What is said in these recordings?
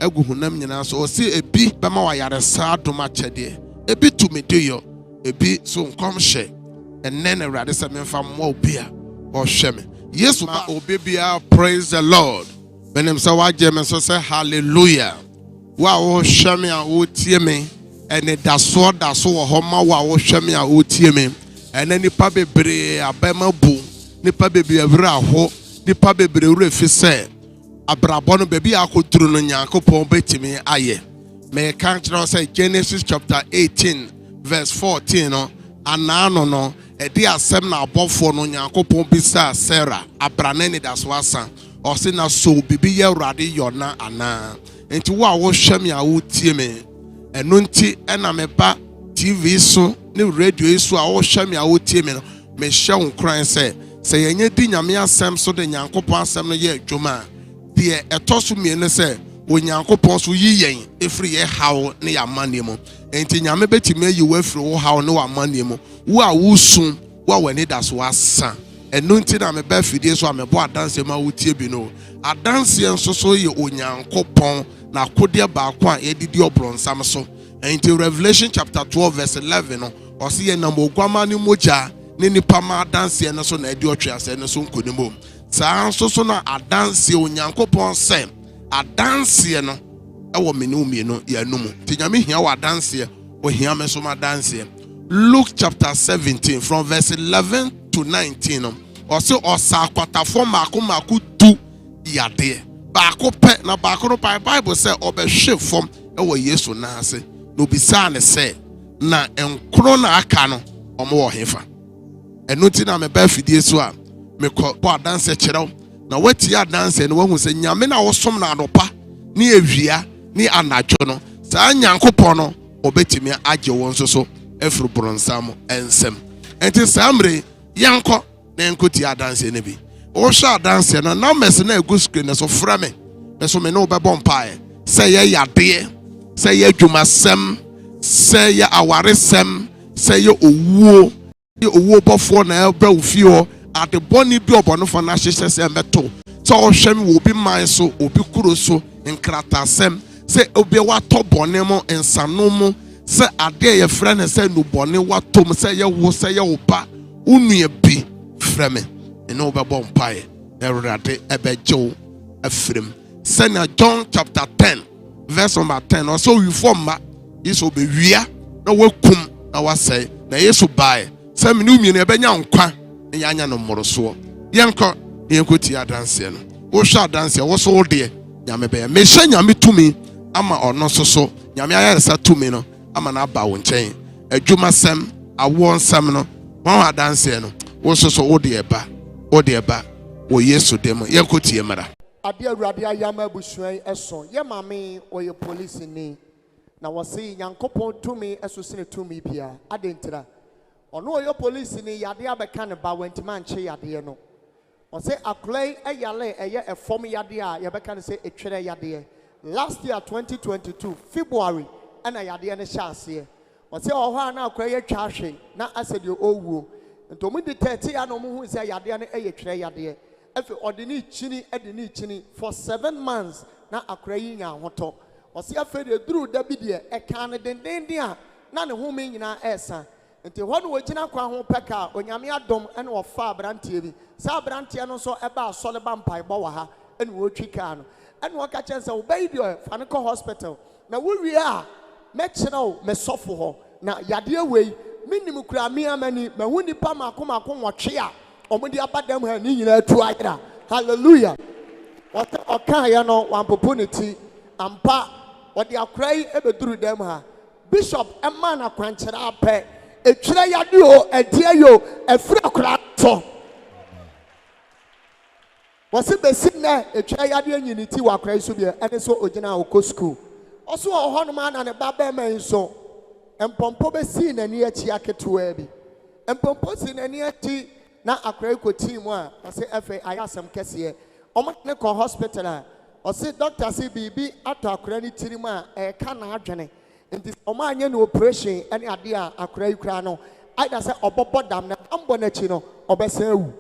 egu hunam nyina so o se ebi bema wa yaresa adoma chede ebi tumi de yo ebi so nkom hye enne na Awurade se memfa mo obi a o hwe me Yesu ma obi bia praise the Lord benim se wa je me so say hallelujah wa wo hwe me a wo tie me ene daso wo ho ma wa wo hwe me a wo tie me ene nipa bebre abema bu nipa bebre awura ho nipa bebre wura fi se abrabọ no bebi akoduru no Nyankopon betimi aye me kan kire say Genesis chapter 18 verse 14 no anano no edi asem na abofo no Nyankopon bisa Sarah abrane ni daso asa o se na so bibi ye Awurade yona ana enti wo a wo hwam ya wo tie me eno nti ena me ba TV so ne radio so a wo hwam ya wo tie me no me hye nkran se yenye di nyame asem so de Nyankopon asem no ye adwuma de etoso miene se Onyankopon so yiyen efri ye hawo ne ya mane mu enti nyame betime yi wo efri wo hawo ne wa mane mu wo a wo sun wo wani da so asa eno nti na me ba fidie so a me bo adanse ma wo tie bi no adanse enso so ye Onyankopon na kode ba kwa ye didi obronsam so enti Revelation chapter 12 verse 11 no o se ye nam ogwama ne moja ne nipa ma adanse eno so na edi otwe ase eno so nkonimo saa nso so na adanse Onyankopon se adanse no ewo menumi no ya numu ti nyame hia wa adanse o hia me so ma adanse Luke chapter 17 from verse 11 to 19 o se osakwatafo mako tu yade baako pe na baako no Bible say obehwe fom ewo Yesu na ase no bisa ne se na enkro na aka no omo wo hefa eno ti na me ba fidie so a me ko adanse kyerɛw na wati adanse no wahu se nyame na wosom na adopa ni ewia ni anadwo no saa Nyankopon no obetimi agye won so efru bronsam ensem enti samre yanko na enkoti adanse ne bi o hwa adanse no na mese na egu screen no so fra me so me no bebɔ mpae sɛ ye yade sɛ ye dwumasem sɛ ye awaresem sɛ ye owuo bɔfo na ebra ofio ade boni bi obonofo na hyehyɛ sɛ meto sɛ ɔhwɛm wo bi man so obi kuro so nkratasem sɛ obi watɔ bɔne mo nsano mo sɛ ade ye frɛ ne sɛ nu bɔne watom sɛ ye wo sɛ ye wo ba unue bi frɛ me ene obɛbɔ mpae Awurade ɛbɛgyew afrem Sena John chapter 10 verse number 10 also we form Yesu be wia na wakum na wasai na Yesu bae se me nu na benya nkwa na yanya no mmoroso yenko yenkoti adanse no wo hwa adanse wo so wo de nyame be me hye nyame tumi ama ono soso nyame ayaresa tumi no ama na ba wo nkyɛn adwuma sem awo nsam no wo adanse no wo soso wo de eba wo Yesu dem yenkoti emara Ade Awurade ayama busuan eso ye mame oye police ni na wose Nyankopon tumi eso sene tumi bia adentira ono oye police ni yade abeka ne ba wantima nche yade no wose aklai eyale eye efom yade a ye beka ne se etwere yade last year 2022 February ana yade ne hyase wose ohwa na aklai atwa hwe na asedi owuo ntomu de 30 ya no mu hu se yade ne eye twere yade efe odini chini for 7 months na akrayi nya hoto osi afe de duru dabi de e kan den a na ne home nyina esa nti ho no wogina kwa ho peka onyame adom ene ofa abrantie bi sa abrantie no so eba asole ba mpai bo wa ha ene wo twika no ene wo ka chense wo bai de fa ne ko hospital na wo wie a me kyerɛw me sofo ho na yade awei minim kura mi amani mahu nipa mako nwotwe a omudi abadam ha ni nyina atu ayra hallelujah what oka ya no wan opportunity ampa odi akrai ebeduru dem ha bishop emma na kwankyere apɛ etwire yade o edie yo efiri akra to wose besi na etwire yade anyiniti wa akrai so bia ene so ogina okɔ school oso ho no ma na ne baba man so empompo besi na ni achi aketoa bi empompo si na ni achi na akrai ko team a ose efe ayasem kese omo ne ko hospital a ose doctor say bibi ato akrai ni tirim a e ka na adwene nti omo anya no operation ene ade a akrai kura no aida say obobo dam na ambo na chi no obesa ewu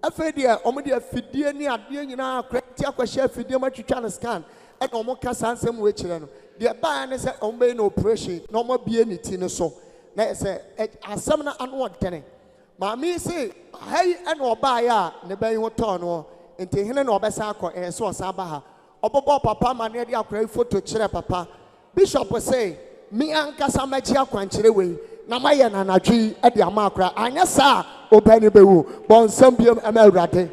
efe de omo de afidie ni ade nyina akrai ti akwahye afidie ma twitwa na scan and almost can some way children. The ban is a no operation, no more be any tin so. Let's say, as some unwanted tenant. Mammy say, hey, and or buy ya, the bay will turn or into Helen or Bessako and so Sabaha. Obobo papa mania dia krai photo chire papa. Bishop will say, me anka samachia kwanchire we. Na maye na nadwi e dia makra. Anya sa obani bewu. Bon sambiem emerade.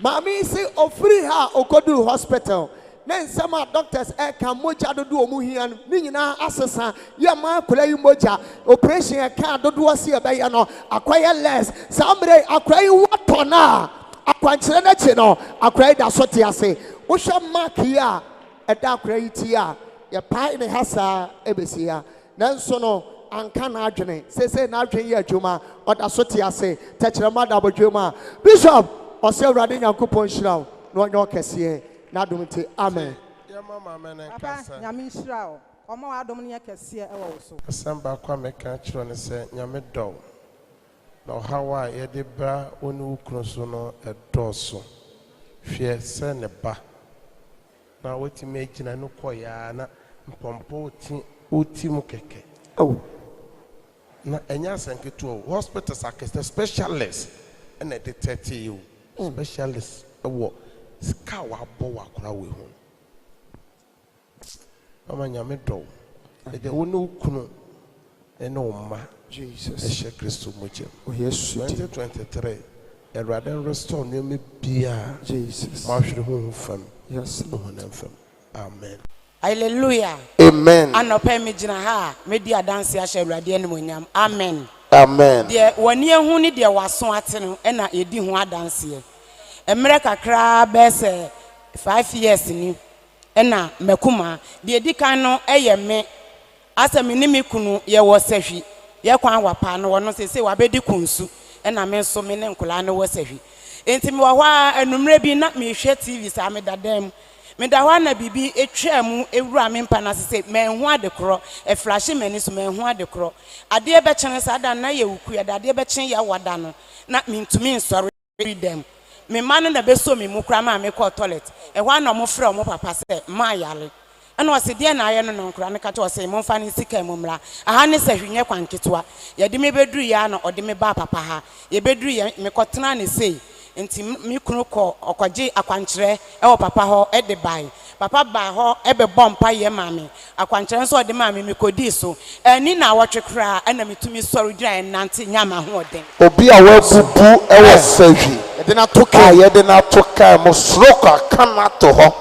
Mami say ofri ha okodu hospital. Then some doctors can moja do omu hian ni nyina asesa ye ma kula yi moja operation can do wasi e be no acquire less sambre acquire wato na akwanchire na che no acquire da sote ase wo hwa mark ya e da acquire ti ya ye pai ne hasa ebesi ya nanso no anka na adwene sese na adwene ye adwuma oda sote ase techere ma da bodwuma bishop ose urade nyankopon hirawo no onyo kese Nadomite, amen. Papa, Yamin Shrao, Omo Adominia Cassia also. Samba Kwame Catron said, Yamedo. No, how I edibra unu crosono a dorso. Fear seneba. Now, what you make in a no koyana, pompo utimukeke. Oh, na enya senke to hospitals are specialists and a detective specialists wo ska wa bo wa kora we ho mama nyame do e de wonu kunu e no ma Jesus e she Kristo moje oh yes 2023 e rather restore no me bia Jesus ma hwere ho fam yes no ho na fam amen. Hallelujah. Amen. Anope me gina ha me di adanse a hwewrade animonyam. Amen. Amen. De woni ehu ni de waso ate no e na edi ho adanse. Emre kakra be se 5 years ni e na makuma de edi kan no eye me asemi ni me kunu ye wo sahwi ye kwan wapa no wono se wa bedi kunsu e na me so me ne nkola no wo sahwi enti me wo ha anumre bi na me hwe TV sa me dadam me da hwa na bibi etwamu ewura me mpa na se me hu adekro e flash mani so me hu adekro ade e be kyen sa da na ye wuku ya da ade be kyen ya wada no na me ntumi nsore dem me man na be so me mu kra ma me call toilet e hwa na mo frɛ mo papa se ma yale ana o se de na aye no no nkra ne ka to se mo mfa ne sika mu mra aha ne se hwenye kwanketwa ye de me beduru ya na o de me ba papa ha ye beduru ye me kotena ne sei enti mi kunu ko okoje akwankyere e wo papa ho e de bai papa ba ho e be bompa ye mame akwankyere so de mame mi kodi so ani na wotwe kra ana mitumi soru gyina nante nyama ho den obi a wabubu e wo sahwi ye de na toka mo stroke akana to ho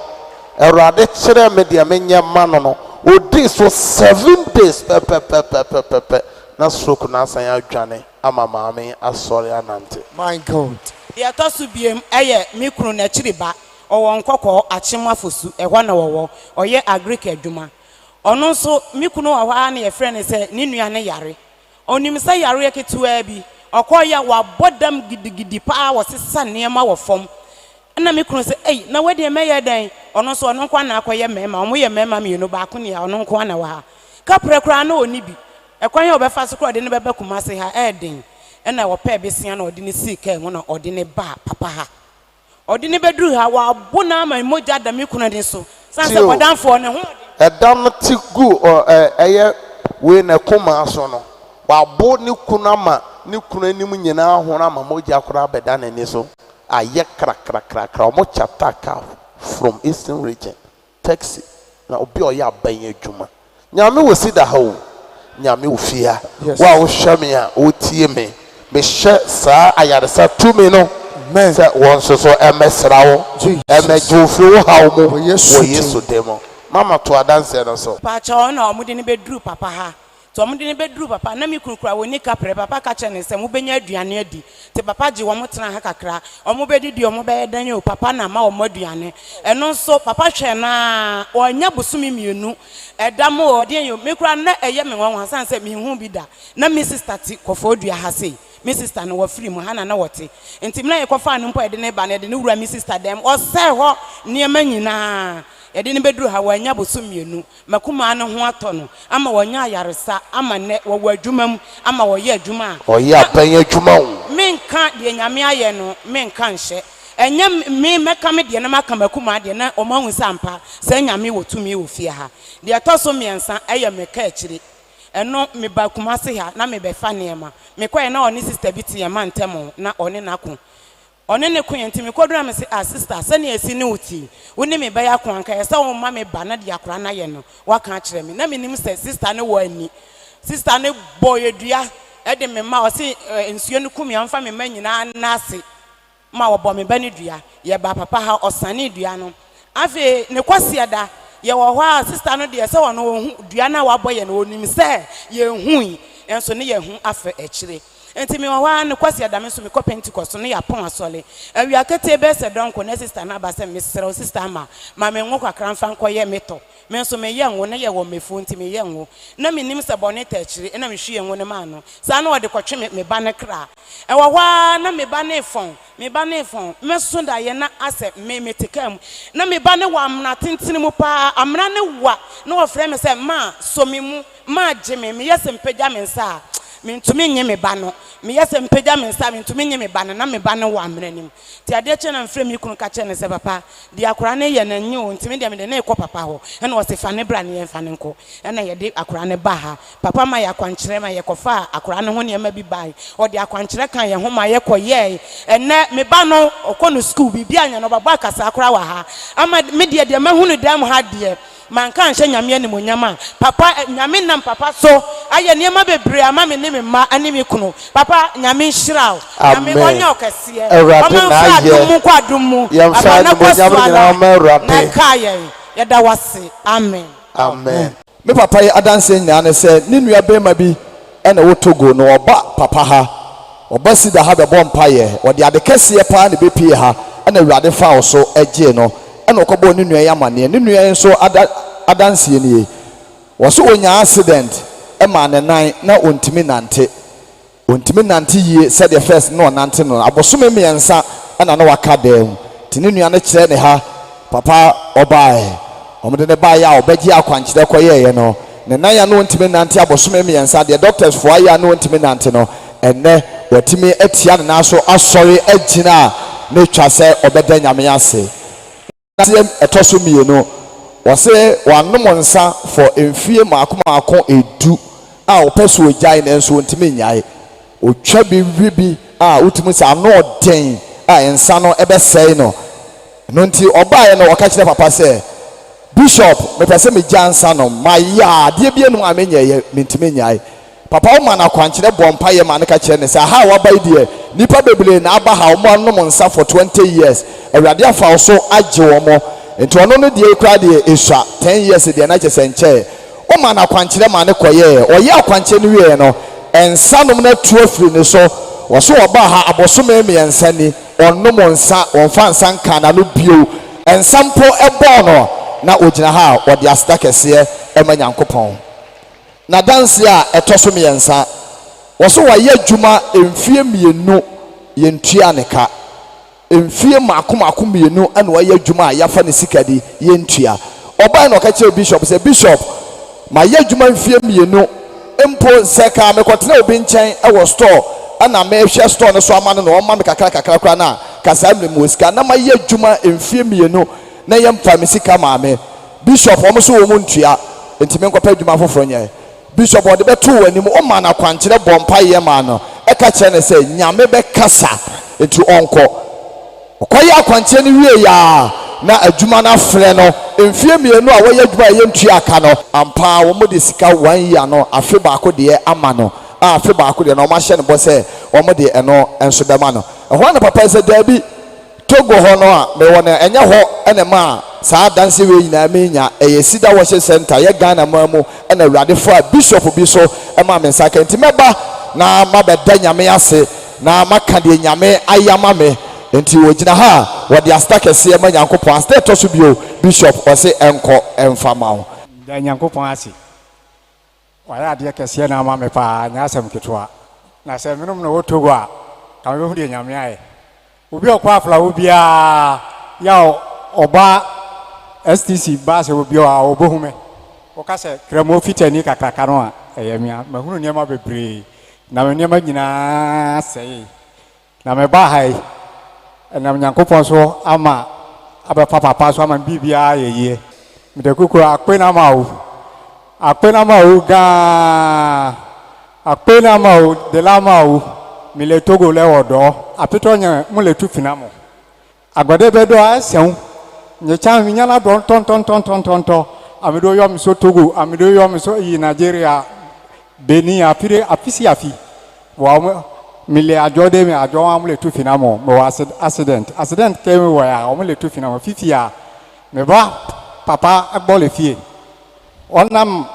erade kire me de menye ma no odi so 7 days pe na stroke na san ya dwane ama mame asori anante. My God. ya to su biem eye mi kunu na chiriba owo nkoko achemafosu ehwa na wowo oye agric adwuma ono nso mi kunu wa hwa na ye friend se ni nua ne yare onim se yare ketewa bi okoya wa bodam gidigidi pa wo sesa niema wo fom na mi kunu se ei na wede meye dan ono nso ono kwa na akoye mema omo ye mema mi no ba ko ne ya ono nko na wa ha ka prekra na oni bi ekwan ye obefa so kro de ne bebe kuma se ha eden ena wo pe besia na odine sika mu na odine ba papa ha odine bedru ha wa bona ma moja da mi kuna de so sanse kodanfo ne ho edam ti gu eye we na kuma so no wa bo ni kuna ma ni kuna nim nyina ho na ma moja kora beda na ni so aye kra mo chataka from eastern region taxi na obi o ya ban adwuma nyame wo sida ha o nyame wo fia wa wo hwame a o tie me me she sa ayaresa tumi no men se won so emesrawo emejufri wo hawo mo wo yesu demo mama to adanse no so pa cha ona omudi ne bedru papa ha to omudi ne bedru papa na mi kurukura woni kapre papa ka che ne se mo benya aduane adi te papa je wo mo tena ha kakra omo bedidi omo be dan o papa na ma omo aduane eno nso papa hwe na onya busumi mienu edam o de yo me kura na eye me won hasan se mi hu bi da na mi sister ti kofo odua ha sei mi sister no wa free mu hana na wote enti mna ye kofa no mpo ede ne ba na ede ne wura mi sister dem o se ho niema nyina ede ne beduru ha wanya bosumienu makuma no ho ato no ama wanya ayaresa ama ne wo adwuma ama wo ye adwuma o ye apan adwuma o menka de nyame aye no menka nhye Enya me meka me de na maka makuma de na omahu sampa sa nyame wotumi wo fie ha de atoso miensa eye meka akire eno me ba kuma se ha na me be fa nema me koye na oni sister biti ye ma ntemo na oni nako oni ne ko yenti me kodura me se sister se ne esi ne uti woni me ba ya ko anka ye se wo ma me ba na de akora na ye no waka akire me na me nim se sister ne wo ani sister ne boy edua e de me ma o se ensuo ne kum ya mfa me ma nyina na ase ma wo bo me ba ne dua ye ba papa ha osane dua no afi ne kwase da ye wo hwa sister no de se wo no dua na wa boye no onim se ye hui enso ne ye hu afa akire enti me wo hwa ne kwase da me so me ko Pentecost no ya pon asole awi akete be se donko ne sister na ba se me sere sister ma me nwo kwakra mfa nko ye meto me so me ye nwo ne ye wo mefu enti me ye nwo na me nim se bonnet akire na me hwie nwo ne ma no sa na wo de kwotwe me ba ne kra e wo hwa na me ba ne fon me so da ye na ase me metekam na me ba ne wa amna tentene mu pa amna ne wa na wo frɛ me se ma so me mu ma gye me yese mpagya me nsa mentumi nye me ba no me yese mpagya me nsa mentumi nye me ba no na me ba no wa amna nim ti ade che na mfrɛ me kunu ka che ne se papa de akora ne ye na nye o ntimi de me de na ekɔ papa ho na wo se fa ne bra ne ye fa ne nko na ye de akora ne ba ha papa ma ya kwankyerɛ ma ye kɔfa akora ne ho ne ma bi bai o de akwankyerɛ kan ye ho ma ye kɔ ye ene me ba no okɔ no school bi bia nya no baba akasa akora wa ha ama me de ma hu no dam ha de manka nhye nyame ani monyama papa nyame nam papa so aye niema bebre ama me ne me ma ani me kunu papa nyame nhyiraw nyame onye okese awurade na aye mu kwadum mu yamfa no monyama nyina ma awurade na kaye yeda wase amen amen me papa ye adanse nyina ne se ne nua bema bi ena wo Togo no oba papa ha oba sida ha be bompa ye odi ade kese pa ne bepie ha ena awurade fa wo so agye no ena okobo ne nua yamane ne nua nso adanse nie wo so onya accident e ma ne nan na ontimi nante yie said the first no nante no abosome miensa ena no waka dem tini nua ne kire ne ha papa obae omde ne ba ya obagi akwankyere koye ye no ne nan ya no ontimi nante abosome miensa the doctors for ya no ontimi nante no enne watimi atia ne naso asori agina ne twa se obeda nyame ase na etoso mienu wase wanom nsa for emfie maako edu a opeso ogyae na enso ontimi nyae otwa bi a utimi sa no den a ensa no ebesɛe no no nti obae no waka kire papa sɛ bishop me pese me jansa no maya de bia no amenya ye mentimi nyae papa o ma na kwankire bompa ye ma ne ka kire ne sɛ ha wabae de nipa beble na aba ha o mo anom nsa for 20 years awurade afa so agye wo mo enti ono no de kura de esua 10 years de na kyese nche o ma na kwankire ma ne koye o ye akwankire no wie no ensanom na tuo firi ne so wo so oba ha abosome miensa ni onom nsa onfa nsa nka na no bio ensampo ebo no na ogina ha wo de asda kese e ma nyankopon na danse a etoso miensa wo so wa ye adwuma emfie mienu ye ntua ne ka emfie maako mienu ana wa ye adwuma ya fa ne sikadi ye ntua oba na okache bishop say bishop ma ye adwuma emfie mienu empo seka me kotena obi nchen e wo store ana me hwe store no so ama no o ma me kakra na kasa me musika na ma ye adwuma emfie mienu na ye mfa me sika ma me bishop o mo so wo mu ntua enti me nkɔpa adwuma foforo nya bishop o de beto wanim o ma na kwankire bompa ye ma no e ka kire ne say nyame be kasa enti onko okoye akwankire ni wie ya na adwuma na frɛ no emfie mienu a wɔyɛ adwuma ye ntua aka no ampa wo mo de sika 1 year no afe baako de ama no afe baako de no ma hye ne bo sɛ wo mo de eno enso bɛma no ɛho na papa sɛ dabi Togo ho no a me wona enye ho ene ma saa danse we nyina me nya eye CEDAR worship center ye Ghana mamu ena awurade fo a bishop bi so e ma me nsaka enti meba na mabɛda nyame ase na maka de nyame ayama me enti wogina ha wo de asta kese e ma nyankopɔn asta to so bio bishop o se enko emfama ho da nyankopɔn ase wala de kese na ma me pa nya asɛm ketwa na sɛ menom na wo Togo a ka me hu de nyame aye obi okwa afla obi a ya oba STC base obi a obohume oka se kremo fitani kakraka no a eyamia mahunu niema bebre na me niema nyina sei na me ba hai enam Nyankopon so ama abefa papa so ama bibia yeye me de kukura akpena ma o ga akpena ma o de la ma o me le Togo le odo apito nya mo le tu finamo agbade bedo aseun nye chan nyala don ton amido yom so Togo amido yom so yi Nigeria Benin apisi afi wa me le ajode me ajo am le tu finamo me wa accident came wa ya o me le tu finamo fifia me ba papa agbo le fie onam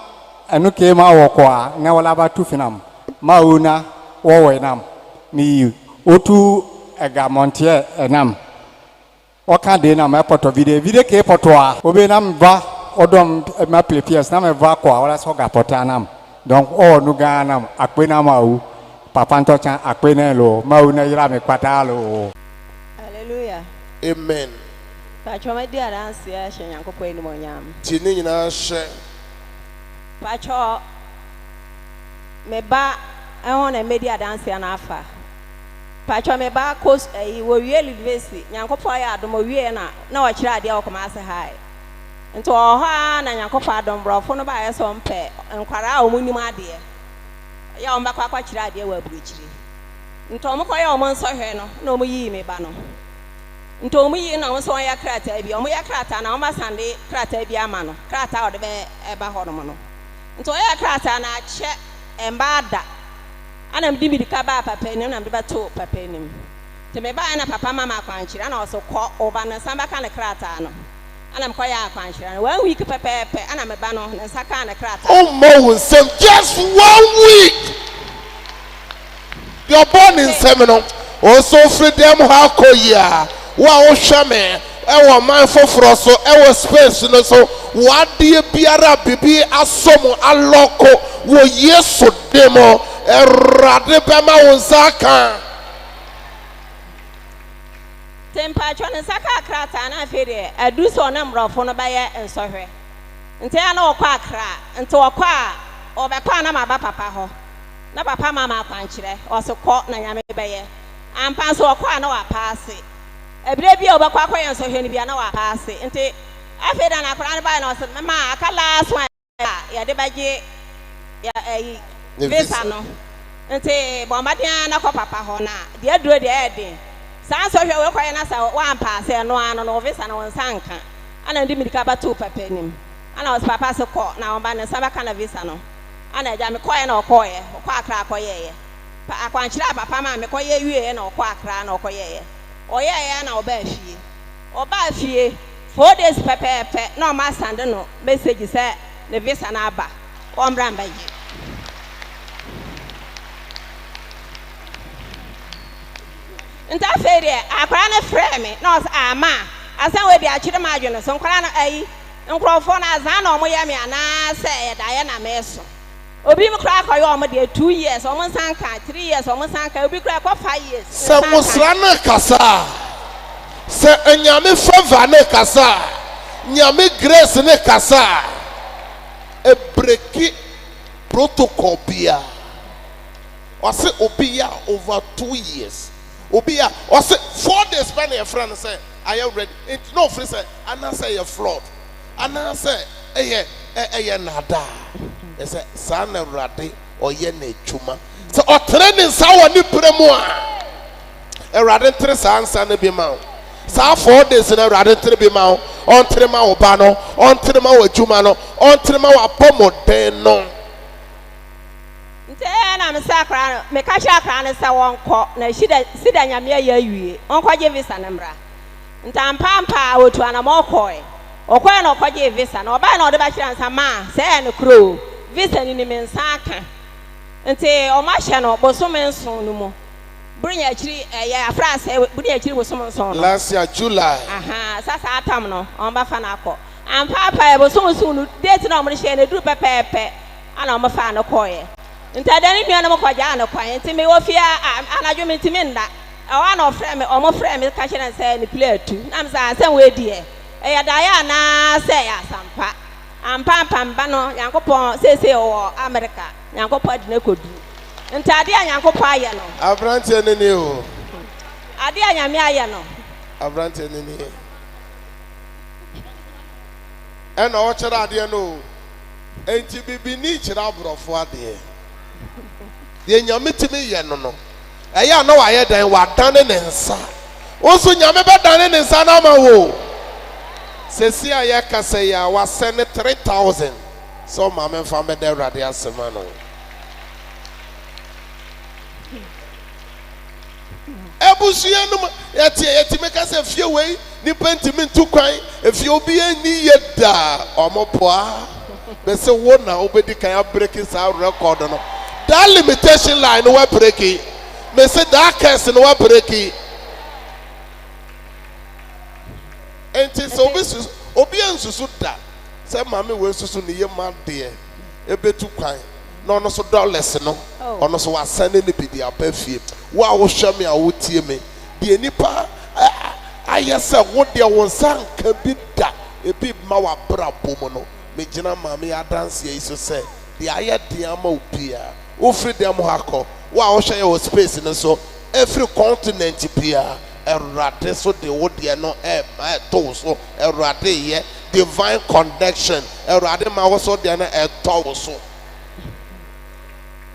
enu ke ma wo kwa na wala ba tu finam ma una wo we nam mi otu ega montie enam oka de na ma poto video ke poto a obe nam ba odom ma plepies na me va kwa wala so ga poto anam donc o nu ga nam akpena ma u papa nto chan akpena lo ma una yira me kwata lo. Hallelujah. Amen. Pacho me dia dance ya she Nyankopon ni mo nyam. Ti ni nyina hye. Pacho me ba ehon na media dance ya na afa. Pacho me ba course wo wie university Nyankopon ya adom wie na wa kira ade okoma ase hai. Nto oha na Nyankopon adom brofo no ba ye so mpe nkwara o munim ade. Ya o mbakwa kwa kira ade wa abuchiri. Nto mo koye o mo nso hwe no na o mo yi me ba no. Nto mu yi na wo so ya krata bi o mu ya krata na o ma sande krata bi ama no krata o de be eba ho no no nto ya krata na che embada ana mdi midika ba papa ni na mdi ba to papa ni te me ba na papa mama kwanchira na o so ko oba na samba ka na krata no ana mko ya kwanchira na 1 week pepepe ana me ba no na saka na krata Oh mo nsem just 1 week you're born in seminal also freedom how ko ya wa o hwame ewo man foforo so ewo space no so wade biara bibi asomo aloko wo Yesu demo erade bema wonsaka tempa chone saka krata na afede adu so na mrofo no baye ensohwe nte ya na okwa akra nte okwa obekwa na maba papa ho na papa mama akwankyere osokọ na nyame beye ampa so okwa na wa paase ebire bia obekwa akwa so hwe ni bia na wa paase nte afeda na akra ne ba na so mama akala so ya de baje ya visa no nte bombadia na ko papa ho na de aduro de ede san so hwe we kwa na sa wa paase no ano no visa na won sanka ana ndi midika ba to papa nim ana was papa so ko na won ba na sa ba kana visa no ana ja me koye na okoye okwa akra koye pa akwankyira papa ma me koye wie na okwa akra na okoye oye na oba fie 4 days pepepe na o ma sande no message say the visa na aba o mbra mbaye nta fere akra na frɛ me na o ama asan we di akire ma adwene so nkra na ayi nkrofo na azan na o mo ye me ana say da ye na me so obi mkra akoye o mo de 2 years o mo sanka 3 years o mo sanka obi kra akọ 5 years se musra na kasa se enyame favor na kasa nyame grace na kasa e breaki protocol bia o se obi ya over 2 years obi ya o se 4 days when your friend say are you ready it no free say ana say you flood ana say eye nada ese sana rade oye na chuma so o training sa woni premu a erade tre sa ansa na bi ma sa 4 days na erade tre bi ma on tre ma wo ba no on tre ma wo chuma no on tre ma wo apomoden no nte na me sakra no me ka sha kra ne sa won ko na sida nyame ya awie on ko je visa na mra ntampampa otu ana mo koe okoye na okoje visa na oba na ode ba kira nsa ma se ne kro visa ni me nsa aka nte o ma hye no bosome nson no mu bunya kiri ya afrase bunya kiri bosome nson no last year July aha sasa atam no on ba fa na akọ ampapa bosome nson no date na o mo hye na duru pepepe ana o mo fa na koye nte da ni nua na mo kwaja na kwan nte me ofia anadwo me ntimi nda awa na ofre me o mo frɛ me ka kire nsa ni plate na me sa san we die ya da ya na se ya sampa ampampa no Nyankopon sese o America Nyankopon de na kodu ntade a Nyankopon aye no abrante ne ne o ade a nyame aye no abrante ni and all chara no enti bibi ni chira brofo ade de nyame timi ye no eya na wa ye dan wa dan ne nsa oso nyame be dan ne nsa na ma wo sesi aye kase ya wa send 3000 so ma me fa me de rade asema no ebusuya no yeti me kase fie wei ni pentimi ntu kwan efie obi ani ye da omopoa be se wo na obedi kan break sa record no that limitation line we break it me say that curse no we break it enti so obi ansusu da se mama we susu ne yema de ebetu kwan no no so dollars no ono so wasane ne bidi abafie wo a wo hwe me a wo tie me de nipa ayese wo de won sanka bi da ebi ma wa bra bom no me gina mama ya dance ye so se de aye de ama opia wo free dem hakọ wo a wo hwe your space no so every continent bia erade so de wo de no to so erade ye divine connection erade ma wo so de na to so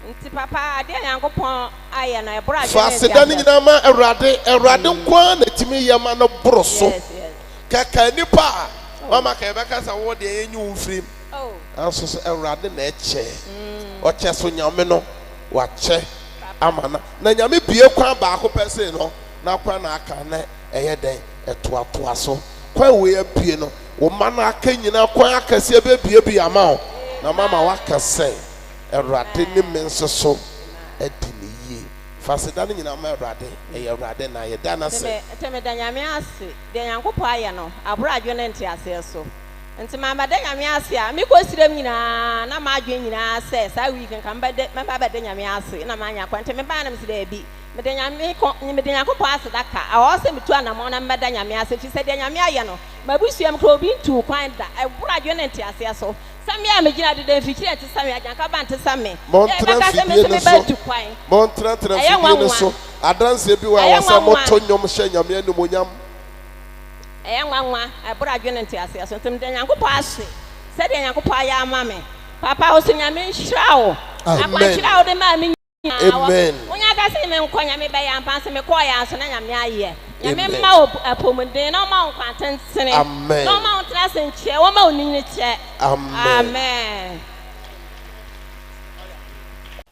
nti papa ade yankopon aye na ebra je fa seda ni nyina ma erade kwa na timi ye ma no boro so kaka nipa mama ka ebe kasa wo de enyu mfrim anso so erade na eche o che so nyame no wa che amana na nyame bie kwa ba ko pese no na kwa na aka na eye den etoatoa so kwa we abie no wo ma na aka nyina kwa aka se be bie ama o na mama wa kase erade ni menso so edini yi faseda ni nyina ma erade erade na ye da na se teme da nyame ase de yankopɔ aye no abura adwo ne nti ase so nti mama da nyame ase a me ko sirem nyina na ma adwo nyina se sa week kan ba de me ba da nyame ase na ma anya kwante me ba na me se da bi me de yankopɔ ase da ka a wo se me tu anamo na me da nyame ase fi se de nyame aye no ma busuam kro bi ntu kwan da abura adwo ne nti ase so sami a me gina de fikiri ati sami ajanka ba nti sami montra fidie no so adanse bi wa wasa moto nyom hye nyame anumonyam nwanwa abura adwene nti ase so ntim de nyankopɔ ase se de nyankopɔ aya ama me papa o se nyame nhyirawo akwanhyirawo de ma me amen wonya ka se me nkonya me be ya mpanse me kɔ ya so na nyame aye nyame ma apomuden na ma nkwantsene amen na ma ntra senche wo ma onini che amen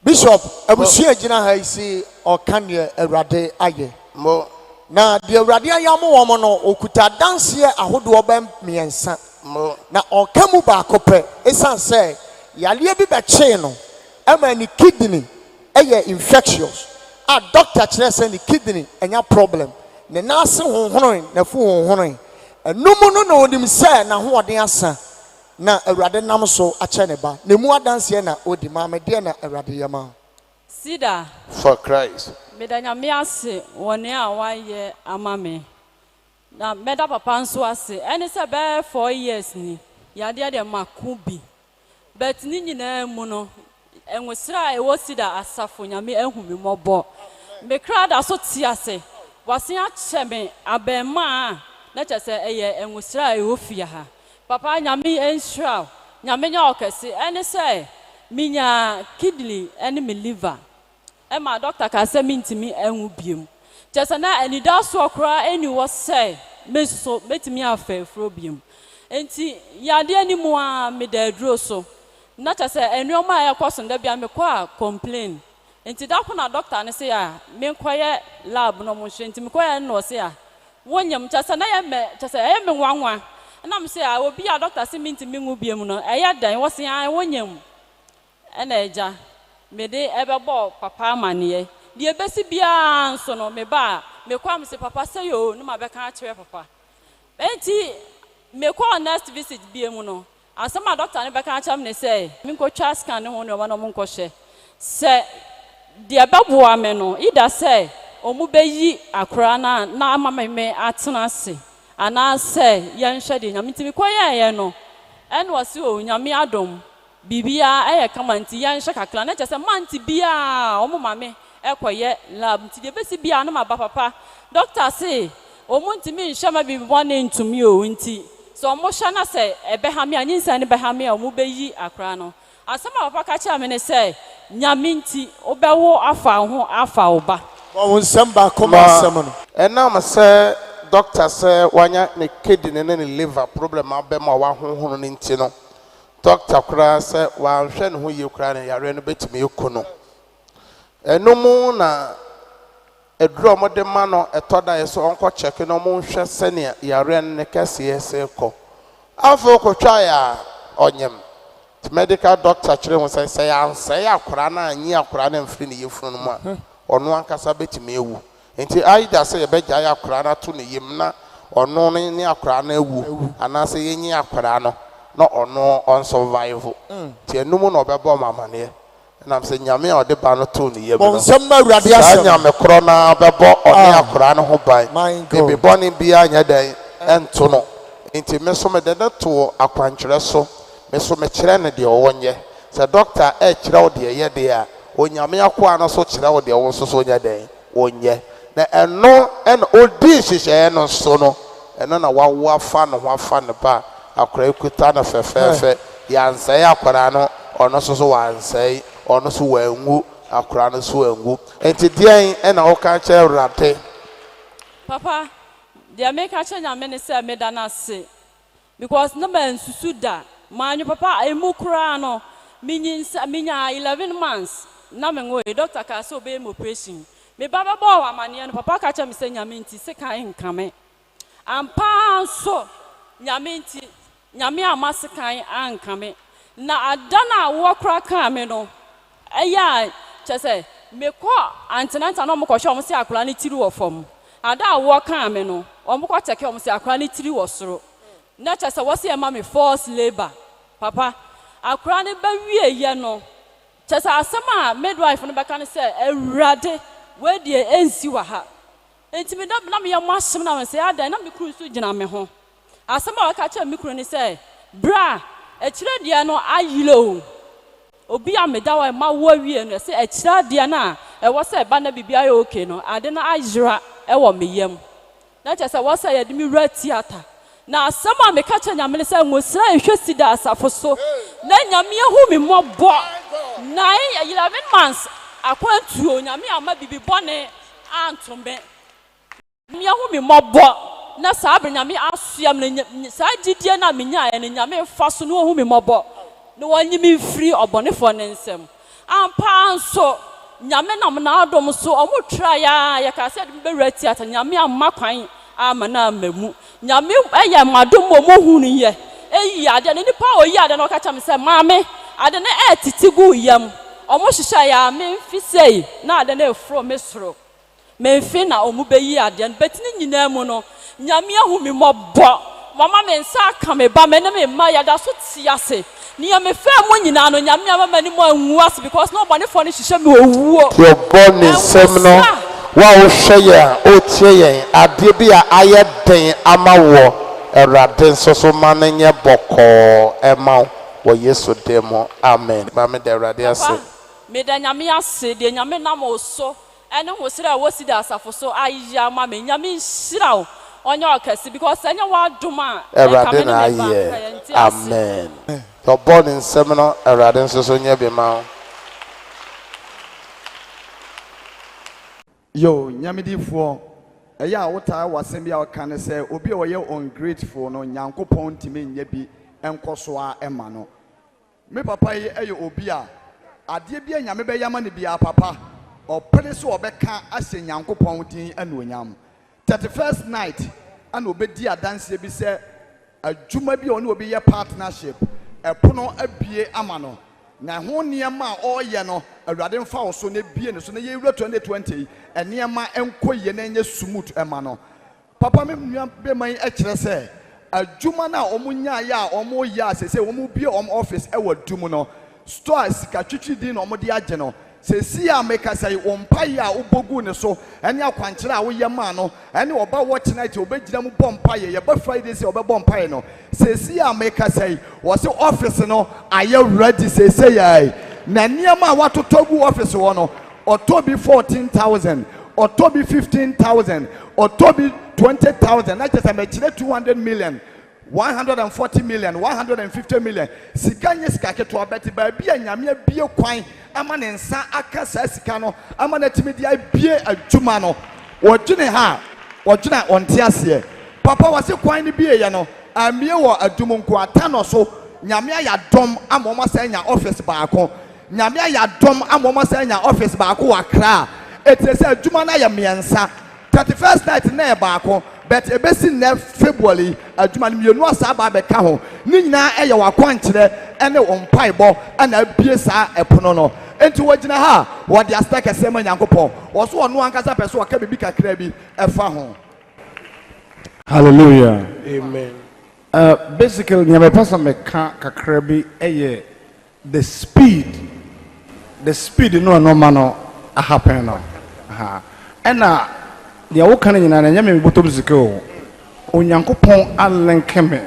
Bishop abusia gina ha isi okane awurade aye mo na de awurade ayamo wo mo no okuta danse ahodo ba miensa mo na okamu ba akopɛ esan sɛ yale bi bɛkye no ama ni kidney ɛyɛ infectious a doctor kyerɛ sɛ ni kidney enya problem ne nase honhoron na fu honhoron enum no na onim sɛ na hoɔden asa na awurade nam so akyɛ ne ba ne mu adanse na odi ma me de na awurade yama CEDAR for Christ medanya me ase wone a waye amame na meda papa nso ase ene se be 4 years ni yade de maku bi but ni nyina mu no enwesira e wo CEDAR asafo nyame ehu mi mobo me kra da so ti ase wase a cheme abema na chese eye enwesira e wo fia ha papa nyame enhira nyame nya okese ene se minya kidney ene me liver Emma doctor ka say mintimi enwu biem. Chese na anida so okra eni wo say me so metimi afa fro biem. Enti yade animu a me da aduro so. Na chese enuoma ya kwaso nda bia me kwa complain. Enti da ko na doctor ne say a me nkoye lab no mo hwe enti me koye no say a wonyam chese na ya me chese e me nwanwa. Na me say a obi a doctor say mintimi nwu biem no eya dan wo say a wonyam. Ena eja me de ebebo papa amane de ebesi bia nso no me ba me kwa me se papa say yo no ma be kan akire papa enti me kwa next visit bia mu no asema doctor ne be kan akire me say me ko twa scan ne ho no ma no mo nko hye se de ebebo ame no ida say omu be yi akora na ama me atena ase ana say ye nhwe de nyame ti me kwa ye no en wasi o nyame adom bibia eye kama nti ya nhwe kakla na chese manti bia omo mame ekoye lab nti de besi bia no maba papa doctor say omuntimi nhama bi bone ntumi o nti so mo hya na se ebehame anyi nsan ne behame a mo beyi akra no asema papa ka cha me ne se nyame nti obewo afa ho afa oba Bo nsamba koma asem no enam se doctor say wanya ne kidney ne liver problem abema wa honhono ne nti no doctor kura say wa hwe ne ho ye kura ne yare no betimi ekono enum na edro mo de ma no etoda yeso onko check no mo hwe sene yare ne kase yese ko afo ko twa ya onyem medical doctor kire ho say ansay akura na anyi akura na mfiri ne yefunu no ma ono ankasa betimi ewu enti aida say yebegya ya akura na to ne yim na ono ne akura na ewu anase yenyi akura no na ono on survive ti enum na obebo mamane na am say nyame a ode ba no to ne yim no nsem na awurade asem nyame kro na bebo one akura no ho ban bebe boni bia anya dan ento no enti me so me de to akwankyere so me so me kire ne de owonye say doctor kire wo de ye de a onyame akwa no so kire wo de wo so so nya dan onye na eno en odi hihye no so no eno na wawo afa no ho afa ne ba akora ekuta na fefefe ya nsai akora no ono so wa nsai ono so wa ngu akora no so wa ngu enti dian ena wo ka che rate papa dia make a change amene say me da na se because no man susu da manyu papa emu kura no minya 11 months na me ngo doctor ka so be operation me baba bo wa mane no papa ka cha me say nyame nti se kan nkame ampa so nyame nti nyame amase kan ankame na adana wo kura kan me no eya che say me ko antenanta no mo ko hwe mo se akura ne tiri wo fam ada wo kan me no o mo ko teke o mo se akura ne tiri wo soro na che say wo se ma me force labor papa akura ne ba wie ye no che say asema midwife no be kan say ewrade we de ensi wa ha enti me na me yam ahyem na me say ada na me kru so gina me ho asema wa ka che me kru ni say bra ekire de no ayilo obi ameda wa ma wo wie no say ekire de na e wo say ba na bibia ya okay no ade na ayira e wo me yam na che say wo say ye de me wra theater na asema me ka che nyame say ngosira ehwe CEDAR asafo so na nyame hu me mobo na 11 months akwantuo nyame ama bibi bone antombe me hu me mobo na sabre nyame asuam na sa gidie na menya ya nyame fa so no hu me mobo na wanyi me free obonefo ne nsem ampa nso nyame nam na adom so omo tra ya ka se de be wra theater nyame amma kwan ama na amamu nyame eye madom mo hunu ye eyi ade ne nipa oyi ade no ka cha me se maame ade ne etitigu yam omo hihya ya me mfisei na ade na efro mesro me mfi na omo beyi ade betini nyina mu no nyame ahu me mobo mama me nsa aka me ba me ne me ma ya da so tiase ni ya me fa mo nyina no nyame ama ni mo anwu as because no bone for ni hihya me owuo your born in seminal wa wo hwe ya o tie yen ade bi a aye den ama wo erade nsoso ma ne nye boko ema wo yesu demo amen ba me de erade ase me da nyame ase de nyame na mo so ene ho sira wo CEDAR asafo so ayya ma me nyame hira o onye okasi because enya wa duma erade na aye amen your born in seminal erade nsoso nye be ma yo nyamedifo eya wota wasem bia kan se obi oye ungrateful no nyankopon ntime nya bi enkoso a ema no me papa yi eye obi a ade bia nyame be yama ne bia papa opere so obeka ase nyankopon din anuonyam 31st night ana obedi adanse bi se adwuma bi ono obi ye partnership epono abie ama no na ho niema oye no awurade mfa wo so ne bie ne so na ye wura 2020 eniema enkoye na enye smooth ema no papa me nua be man e kire se adwuma na omunya ya omo ya se omo bie office e wadum no stores ka twitwi din no omo de age no se si a meka say wompa ya ubogu ne so ene akwankire a wo yema no ene oba watch night obegina mu bompa ye ba Friday se oba bompa no se si a meka say wo se office no aye ready se ya na niema watotogu office wo no otobi 14,000 Otobi 15,000, Otobi 20,000. That is a mechile 200 million, 140 million, 150 million. Sikanye sikake to abeti baby and yamia bio kwine. Aman and sa akasa sikano. Aman etimidia bie a jumano. Wajune ha. Wajuna on tiasie. Papa was a kwine bie yano. Amia wa a jumunko atano so. Nyamia ya dom amoma senya office baako. Nyamia ya dom amoma senya office baako wakra. It is a jumana ya miensa. 31st night na baako. But a besi ne February a juman mienu asaba beka ho. Ni nyina eye wakwankyere ene ompaibo ana biesa epono no. Enti wagina ha wo de asta kese ma Nyankopon. Wo so ono ankasa peso aka bibi kakra bi efa ho. Hallelujah. Amen. Basically, my pastor kakrabi the speed no mano happen no. And the okan in an enemy bottom ziko. Onyankopon alenke me.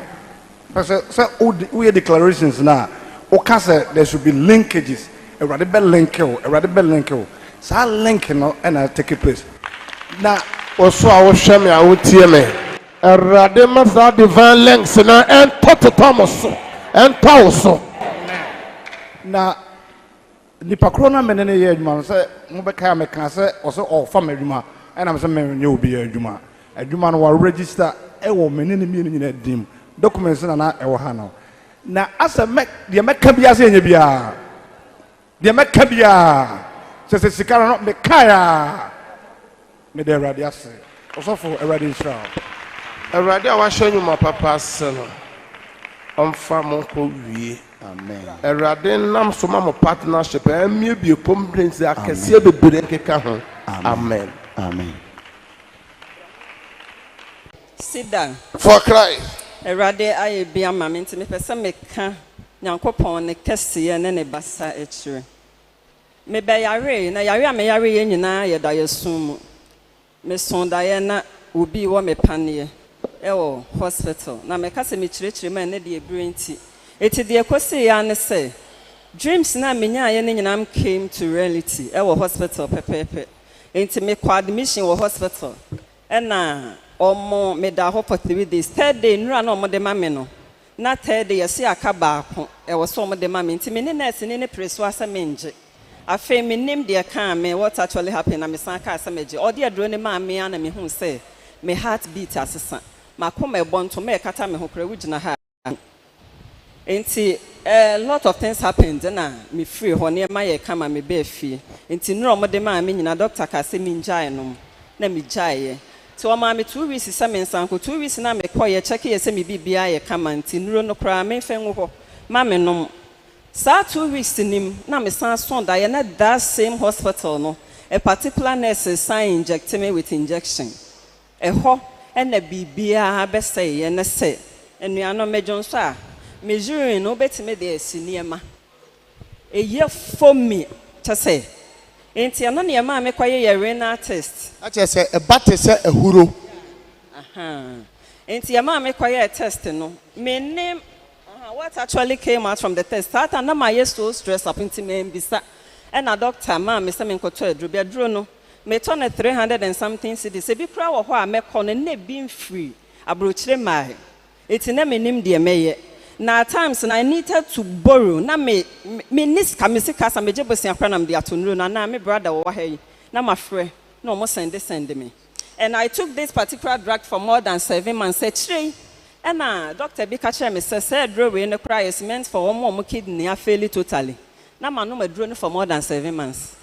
So we declarations now. Okase there should be linkages. A radical linko. So link no and I take place. Now also I will share me. I will tell me. Erade masa divine lengths na ento Thomas ento so na nipa kro na menene ye adwuma se mo be ka me kan se o se o fa me adwuma and am se me nye obi adwuma no wa register e wo menene mi nyina dim documents na e wo ha no na asa me de me ka bia se nya bia de me ka bia se sikara no me ka ya me de erade ase o so for erade Israel. Erade a wahwe nyuma papa seno omfa monko wie. Amen. Erade nam so ma mo partnership emie bi complaints akese bebere keka ho. Amen. Amen. CEDAR For Christ. Erade aye bia ma me ntime pese meka Nyankopon ne kese ne basa etire. Me be yare na yare a me yare ye nyina ye da yesum. Me son da ye na obi wo me panie. Ewo hospital na me kase me chirechire ma ne de ebrenti eti de ekosi ya ne say dreams na menya ye ne nyinam came to reality ewo hospital pepepe enti me kwa admission wo hospital na omo me da ho for 3 days. Third day nura na omo de ma me no na third day yesi aka baako ewo so omo de ma me enti me ne nurse ne preso asa menje afa me nim de kan me what actually happened na me san ka asa meje odi adro ne ma me ana me hu say me heartbeat asesa makoma ebonto me kata me hokra wugina ha enti a lot of things happened na me free ho ne ma ye kama me be fie enti nro mo de ma me nyina doctor ka se me njae no na me jae ti o ma me 2 weeks se me nsanko 2 weeks na me koye check ye se me bibia ye kama enti nro no kra me fe nwo ma me nom sa 2 weeks nim na me san son da ye na that same hospital no a particular nurse sign inject me with injection eho ena bibia be say ye ne say enuano mejon so a measuring no betime de asiniema eye for me to say enti ano ne ma me kwaye ye renal test a che say e bate say ehuro enti ma me kwaye test no me name what actually came out from the test that na my so stress up into me bisa ena doctor ma me say me nkoto aduro bi aduro no me turn 300 and something cedis se bi kra wo ho a me kono na bi free abrochire mai eti na me nim de meye na at times I needed to borrow na me nis ka me sika sa me jebosia kra na me de atonro na me brother wo ha yi na ma frɛ na o mo send me and I took this particular drug for more than 7 months actually and doctor bi ka kire me say draw we no kra is meant for omo kidney a fail totally na ma no ma draw no for more than 7 months.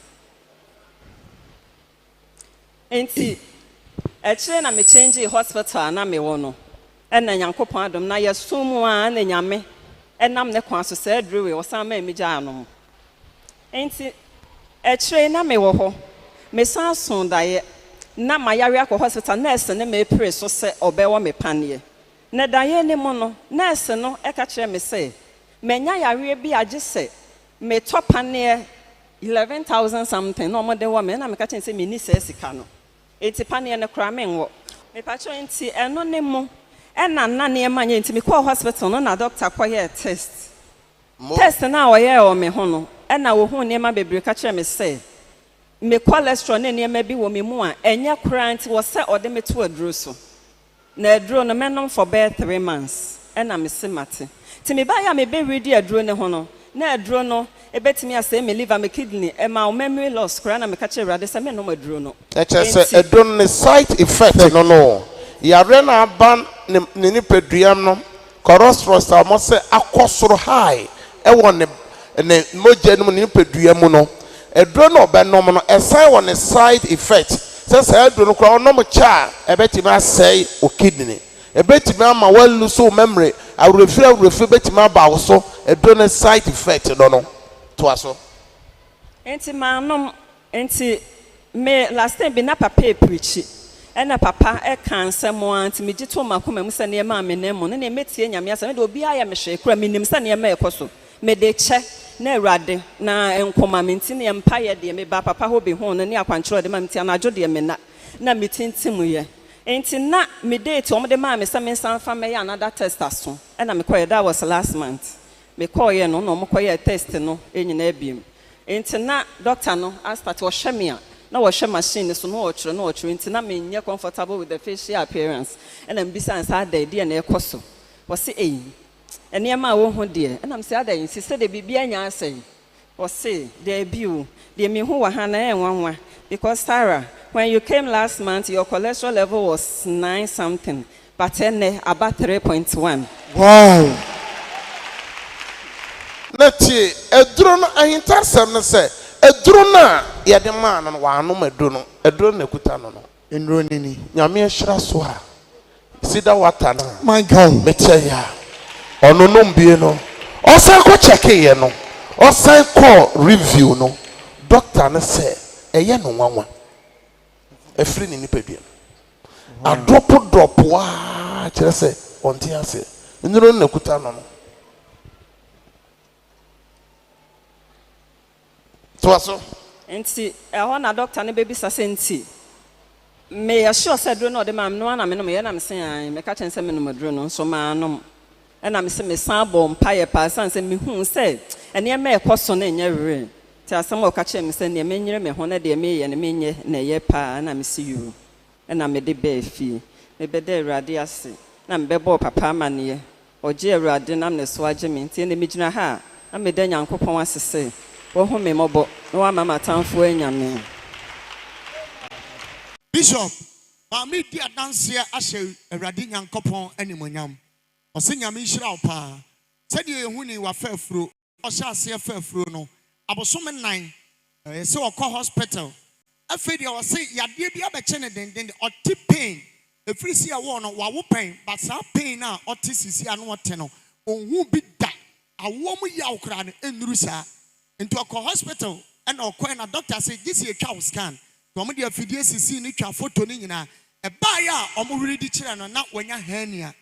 Enti actually na me change hospital na me wono ena Nyankopon adom na yesumu a na nyame enam ne kwa so say drewe wo san ma me gya anom enti actually na me wo ho me san son daye na ma yare akọ hospital nurse ne me pray so say obewo me panie na daye ne mo no nurse no e ka kire me say menya yare bi age say me topane 11,000 something no mo de wo me na me ka kire say me ni say sika no enti panie ne kra me nwo me pa cho enti eno ne mo ena na ne ma nya enti me call hospital no na doctor kwaye test test na wo ye o me ho no ena wo hu ne ma bebre ka kire me say me cholesterol ne nneɛma bi wɔ me mu a ɛnyɛ koraa nti wɔ sɛ ɔde me to aduro so na aduro no menom for bɛɛ 3 months ɛna me se mate nti me ba ya me be ready aduro ne ho no na aduro no ebetimi asɛ me liver me kidney ɛma o memory loss koraa na me ka kyerɛ Awurade sɛ me nom aduro no ɛkyɛ sɛ aduro ne side effect no yare na aba ne nipadua no cholesterol sa mo sɛ akɔsoro high ɛwɔ ne mogya no ne nipadua mu no aduro no ɔbɛnom no ɛsan wɔ ne side effect sɛ sɛ aduro no koraa ɔnom kyɛ a ɛbɛtumi asɛe o kidney ɛbɛtumi ama walu so memory awurefiri bɛtumi aba wo so aduro ne side effect no to aso enti manom enti me last time bi na papa preach ɛna papa ɛka nsɛm a nti me gye to makoma mu sɛ nneɛma me nam no ne metie nyame asɛ me de obi ayɛ me hwɛ kura me nim sɛ nneɛma ɛkɔ so me de kyɛ na Awurade na nkoma me nti ne mpa yɛ de me ba papa ho bi ho no ne akwankyerɛ de ma me ti anadwo de me na me tintim yɛ enti na me date om de ma me sɛ me san fa me yɛ another test aso ɛna me kɔyɛ that was last month me kɔyɛ no na mo kɔyɛ test no enyina abiem enti na doctor no I start ɔhwɛ me a na wɔhwɛ machine so no ɔkyerɛ nti na me nyɛ comfortable with the facial appearance ɛna mbisa nsa ada de na ɛkɔ so wɔse nneɛma a wo ho de ɛna me sɛ ada yin sɛ de bibia nya asɛn wɔse de biu de me ho wɔ ha na ɛnwanwa because Sarah when you came last month your cholesterol level was 9 something but about 3.1 wow nati eduro no ahintasɛm no sɛ eduro na yɛde maa no waano eduro na kuta no enro nini nyame ahyira so a CEDAR water no my god mekyɛ ya ɔno no mbie no ɔsan kɔ check ye no ɔsan kɔ review no doctor no sɛ ɛyɛ no nwanwa efiri ni nipadua a drop wa kyerɛ sɛ ɔnte ase enro na kuta no so enti ɛhɔ na doctor ne baby sase nti me assure sɛ duro no de ma no na me no me na me se an me ka kyɛn sɛ me no duro no so ma no ɛna me se me san bɔ mpaeɛ pa san sɛ me hu sɛ ɛnneɛma ɛkɔ so na ɛnyɛ rere ti asɛm a ɔka kyerɛ me sɛ nneɛma nyere me ho na deɛ me yɛ ne me nyɛ na ɛyɛ pa na me se yuro ɛna me de bɛɛ fie me bɛda Awurade ase na me bɛbɔ papa amaneɛ ɔgye Awurade na me so agye me nti na me gyina ha na me da Nyankopɔn ase sɛ wɔho me mɔbɔ na wama matamfo anyame Bishop maame di adanse ahyɛ Awurade Nyankopɔn animonyam ɔsɛ nyame nhyira wo paa sɛdeɛ ehu ni wa fafuro ɔhyɛ ase fafuro no abosom 9 sɛ ɔkɔ hospital afei deɛ ɔsɛ yadeɛ bi abɛkyɛ ne denden ɔte pain efiri si awɔ no wawo pain but saa pain na ɔte sisi ano ɔte no ohun bi da awɔ mu yaw kra no enuru saa into a hospital and or na doctor say this is a scan to mo de afidie sisi ni twa photo ni nyina e ba ya omo hwiri di kire no na wanya hernia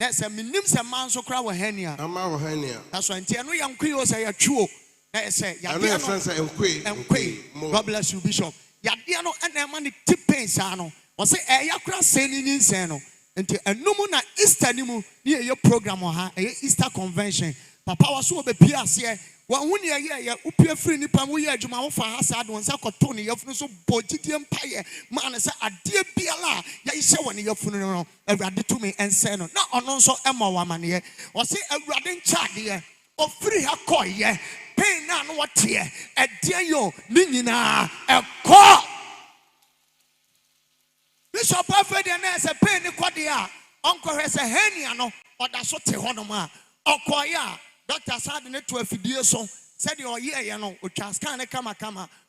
na say minim say man so kra wa hernia ama wa hernia that's why ntia no yankwe o say ya twuo na say ya de no enkwe God bless you bishop ya de no na ma ni tipen sa no o say e ya kra say ni nsen no nti enum na Easter ni mu ni ye program ha Easter convention papa was so be piase wa huni ya upie free nipa wo ye adwuma wo fa ha sa do nsa koto ne yafunu so bogidie mpaye ma na se ade biala ya hye woni yafunu no Awurade tumi ense no na ono nso ema wa mane o se Awurade nchade ofiri ha koye pain na no wote ade yo ni nyina ekọ Bishop afede na se pain ni kode a onko hwe se hernia no oda so te honom a okoya Doctor said ne to afidie so said your year no otwa scan ne kama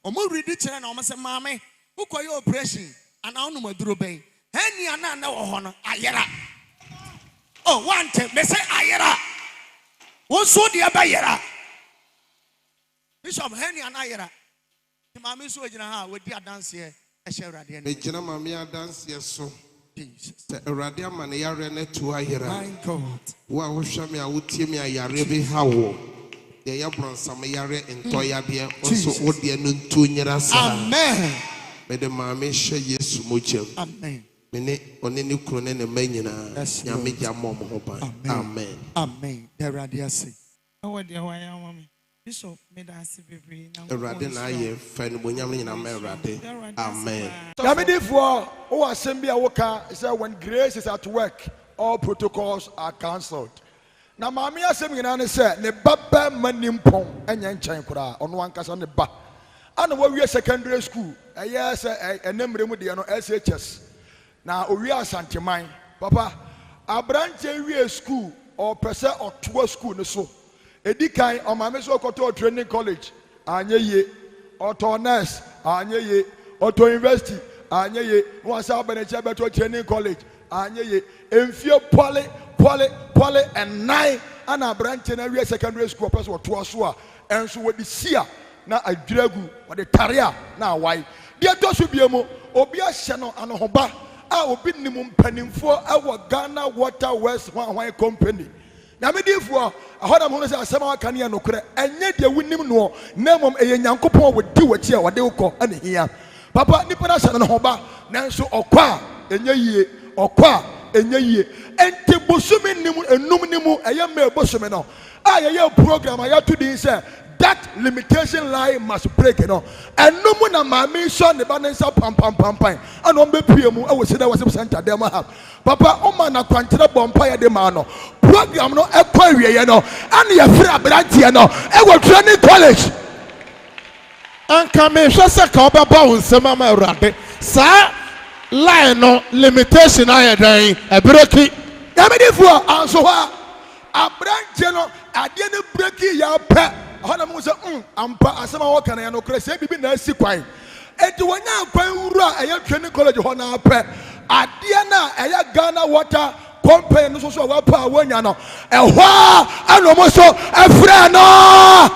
omo ready kire na omo se maame ukoye operation ana onu maduro ben hania na wo ho no ayera oh one time me say ayera wo so de ba yera Bishop hania na ayera ti maame so agina ha wadi adanse e hye Awurade ne me gina maame adanse so the Awurade amane yare ne to ayera my God wa wo hwa me a wotie me ayare bi hawo de ya bronsam yare entoyade so wo de no ntu nyira sa amen me de maame hye Yesu mocham amen me ne one ne kuro ne manyina nyame gya mom ho ba amen amen the Awurade ase awo de ho ya mama Bishop Medasi Bibri. Erade na ye fa no bonyam nyina ma erade. Amen. Yamidifo who assembly woka say when grace is at work all protocols are cancelled. Na maame asem nyina ne say ne baba manimpon enya nkyɛn kura ɔno ankasa ne ba. Ana wawie secondary school ɛyɛ sɛ enemre mu de no SHS. Na owie asanteman papa abranche wie school or pese ɔtoa school ne so. Edikan o mame so koto training college anye ye auto nurse anye ye auto university anye ye won sa beneche beto training college anye ye emfie poly and nine ana branch na we secondary school person to so a enso we sia na adwiragu we de tarea na awai de to so biemo obi ahye no anohoba a obi nim mpanimfo awo Ghana Water West Hwan Company. Namidifo ahoda mo no say asema aka ne nokure enye de wunim no na mom eye nyankopon wo di wachi a wode ukọ ane hia papa nipa na sene no hoba nanso okọ a enye yie okọ a enye yie enti bosumi nim enum nimu eye me bosumi no a ye program a ya to din say that limitation line must break, you know. And no more na mami son the banansa pam and on be mu I was there was a center them have papa o man na kwantira bompire de man no program no ekwa you know and your free abranti you know e go training college and come in so say ka obaba unsema ma urade sa line no limitation aye dan e breaki yamedifo anso ha abranti no ade ne breaki ya pe hana mo say ampa asema wo kan ya no kra say bibi na asi kwan enti wonya kwan wuru a eya training college ho na apɛ ade na eya Ghana Water Company no so wa pa wonya no ɛhɔ ano mo so afra no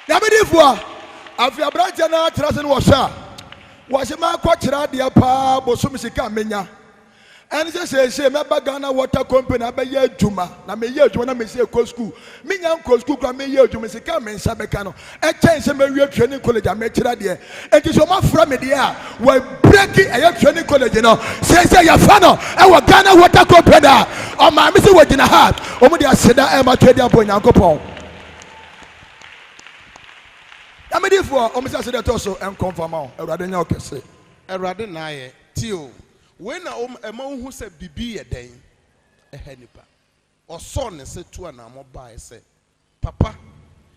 yamedifo afi abranche na trase no wo sha wo se ma kɔ kyerɛ de pa bosom sika menya and say me Ghana Water Company abaye adwuma na me ye adwuma na me say ko school me nya ko school kwa me ye adwuma se ka me nsa beka no e chen se me wie training college a me kira de enti so ma fra me de a we break e training college no say ya fa no e wo Ghana Water Company o ma me say we gina hard o mo de aseda e ma twedi abo nyankopon amedifo o me say aseda to so en confirm o Ewurade nya okese Ewurade na ye tio when a man who said bibi a day a henipa or son said to an amobile say papa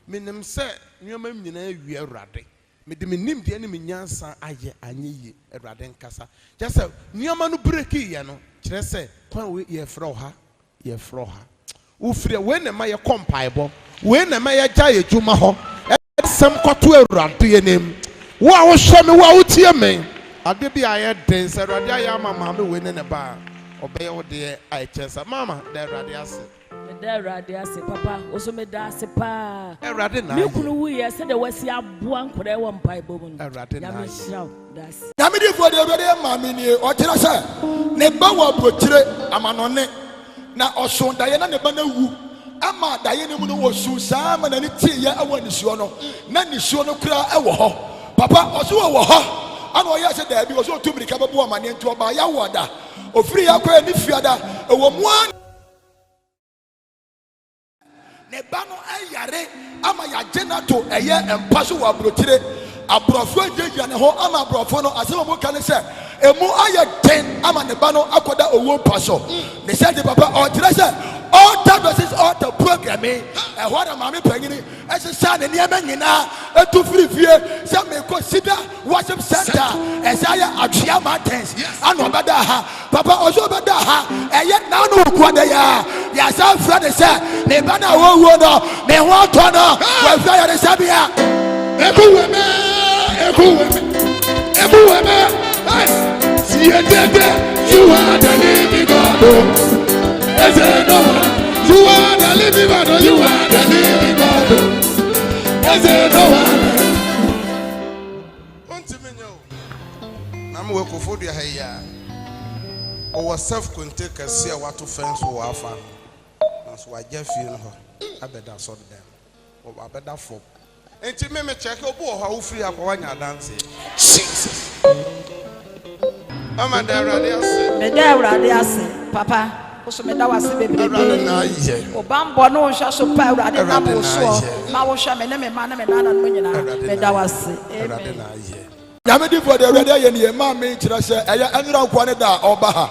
minim say new man we are rade me de minim the enemy nyansa aye anye a raden kasa just a new man break ye no kyerɛ sɛ kwan we ye fro ha ufre when na my compaibo when na my gya adwuma ho sem kɔto Awurade anim wo a wo hwɛ me wo a wotie me ade bi aye den se Awurade aye mama me we ne ba obey wo de aye chesa mama da Awurade ase da Awurade ase papa oso me da ase pa Awurade na me kunu wu ye se de wasi aboa nkora wo mpai bo mu Awurade na ya me hiraw da ase ya me di fo de Awurade mama ni o kira se ne ba wo abotire amanone na oso da ye na ne ba na wu ama da ye ne mu no wo su sa ma na ne tie ye awa ni suo no na ni suo no kura e wo ho papa oso wo ho ano oya se da bi oso tumrika babo amane nto ba ya woda ofiri ya kwa ni fiada ewo mu ne ba no ayare ama ya genato eye empa so wa brotire abrofo agegya ne ho ama abrofo no asema mo kan se emu aye den ama ne ba no akoda owo paso ne se de papa o tire se all services all the programming e ho da mama panyini e se sa ne niam nyina etu free fie se me ko sida worship center e se ya atwea mountains ano beda ha papa ozo beda ha eye na no ku da ya sa fra de se ne ba na wo no me ho to no wa fra ya de sabia ekuwe me see you are the living God. I said no, you are the living God. You are the living God. I said no one. I'm working for the higher. Our self-contained can see what to fence for our family. That's why Jeff, you know, I better sort them. Or I better for. And to me, check your boy how free up when you're dancing. Jesus. I'm a Papa. also me da wase bebrebe. Awurade na ayɛ. Obambo no hwa so pa awurade na mo so. Ma wo hwa me ne me ma ne me nana no nyina. Me da wase. Awurade na ayɛ. Yamedi for the radio ye ne ma me kyerɛ sɛ ɛyɛ enra nkwa ne da ɔba ha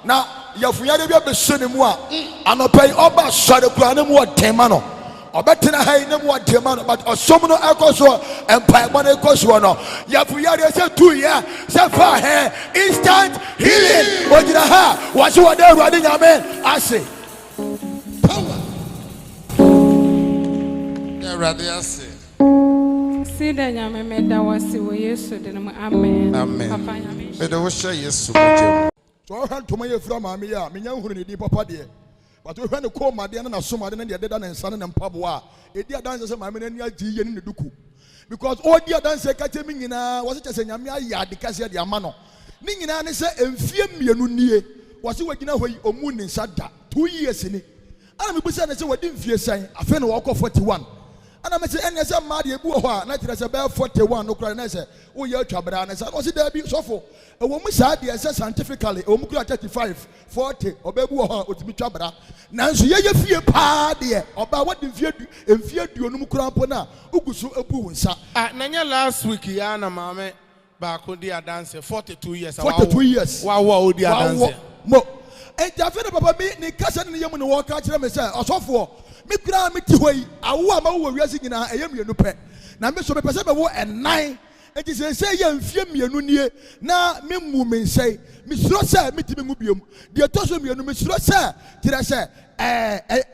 na yafunyade bi abɛhyɛ ne mu a anɔpɛ ɔba sɔre kura ne mu ɔdɛma no ɔbɛtena ha ne mu ɔdɛma no but ɔsom no ɛkɔ so mpaebɔ no ɛkɔ so no yafunyade sɛ 2 years sɛ fa ha instant healing ogyina ha wɔse wɔde awurade nyame ase Awurade ase. CEDAR nyame meda wase wo Yesu de no amen. Amen. Papa nyame. Me de wo hyɛ Yesu mogya. so ɔhwɛ ntoma yɛ fira maame yɛ a menya nhuru ne di papa deɛ but ɔhwɛ ne kɔɔ madeɛ ne n'asomade ne deɛ deda ne nsa ne ne mpaboa a ɛdi adanse sɛ maame n'ani agye yie ne ne duku because ɔdi adanse kakyɛ mi nyinaa wɔse kyɛ sɛ nyame ayɛ ade kɛseɛ de ama no ne nyinaa ne sɛ mfie mmienu nie wɔse wɔgyina hɔ yi ɔmu ne nsa da 2 years ni ana mebusa ne sɛ wɔde mfie sɛn afei na wɔkɔ 41 ana me say ene say ma de ebu ho a na kire say be 41 no kura na say wo ye atwabra na say no si da bi sofo e wo mu sa de say scientifically e wo mu kura 35 40 obebu ho a otimi twabra nanso ye fie pa de oba wo de mfie aduonum kura mpo na ugusu ebu wo nsa Na nya last week ya na maame ba ko di adanse 42 years 42 years wa odi adanse mo entafe ne papa mi ne kasa ne yemu ne wo ka kire me say osofo me kura me ti hɔ yi awo a ma wo wiase nyinaa ɛyɛ mienu pɛ na me so me pɛ sɛ me wo ɛnan enti sɛ yɛ mfie mienu nie na me mu me nsɛe me suro sɛ me ti me mu biom deɛ tɔ so mienu me suro sɛ kyerɛ sɛ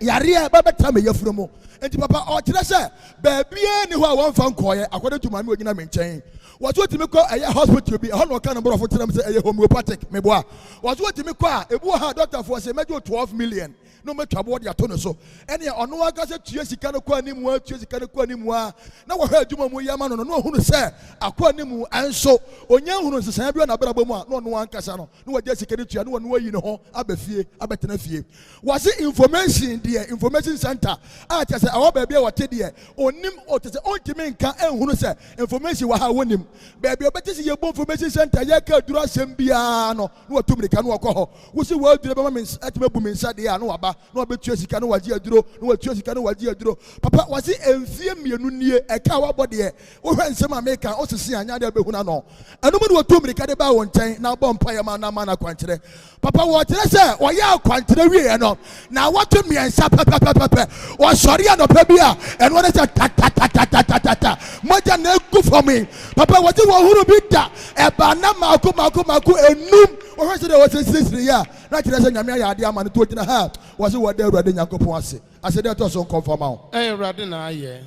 yareɛ ba bɛtra me yɛfuro mu enti papa ɔkyerɛ sɛ baabie ne hɔ a wɔmfa nkɔɔyɛ akɔde to maame ogyina me nkyɛn wɔso timi kɔ ɛyɛ hospital bi ɛhɔ na ɔka no borɔfo tenam sɛ ɛyɛ homeopathic meboa wɔso timi kɔ a ebu ha doctor for sɛ mɛgye 12 million no metwa bo de ato no so ɛne ɔno aka sɛ tue sika no kɔ animu a tue sika no kɔ animu a na wɔhɛ adwuma mu yɛma no no ohunu sɛ akɔ animu anso onya hunu sesan bi na brabɔ mu a no ɔno ankasa no no wɔgye sika no tua no ɔno ayi ne ho aba fie abɛtena fie wɔse information center a kyɛ sɛ awɔ baabi a wɔte deɛ onim ɔte sɛ ɔntimi nka ɛnhunu sɛ information wɔ ha wɔnim baabi ɔbɛte sɛ yɛbɔ information center yɛka duru asɛm biara no na wɔtum ne ka no wɔkɔ hɔ wosi wɔaduru bɛma me atuma bu me nsa deɛ a no waba no be tue sika no waji aduro no wa tue sika no waji aduro papa wasi emfie mienu nie eka wabɔ de wo hwɛ nsɛm America o sisi anya de behuna no ɛno mu de wotum rika de ba wo nkyɛn na bɔ mpa yɛ ma na ma na kwankyerɛ papa wo kyerɛ sɛ wɔyɛ akwankyerɛ wie no na wato miɛnsa pɛpɛpɛpɛ wo sɔre anɔpɛ bi a ɛno ne sɛ ta moja na egu for me papa wɔte wo huru bi da ɛba na mako enum wo hwɛ sɛ de wo sisi ya na kyerɛ sɛ nyame ayɛ ade ama no to gyina ha wɔse wɔde awurade nyankopɔn ase ase de to so nkɔmfama wo awurade na ayɛ